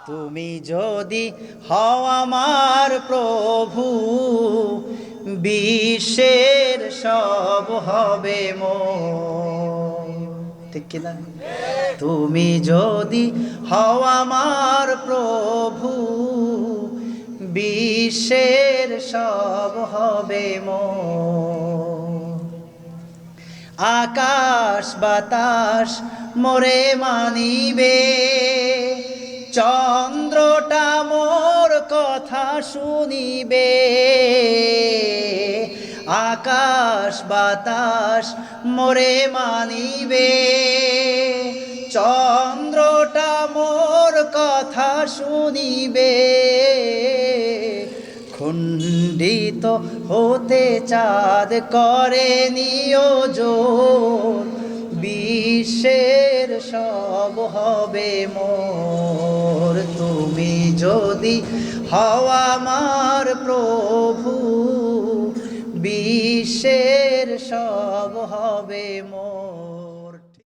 তুমি যদি হও আমার প্রভু, বিশ্বের সব হবে মোর। ঠিক কিনা? তুমি যদি হও আমার প্রভু, বিশ্বের সব হবে মোর। আকাশ বাতাস মোরে মানিবে, চন্দ্রটা মোর কথা শুনিবে। আকাশ বাতাস মোরে মানিবে, চন্দ্রটা মোর কথা শুনিবে। খণ্ডিত হতে চাঁদ করে নিয়োজন, বিশ্বের সব হবে মোর। তুমি যদি হও আমার প্রভু, বিশ্বের সব হবে মোর।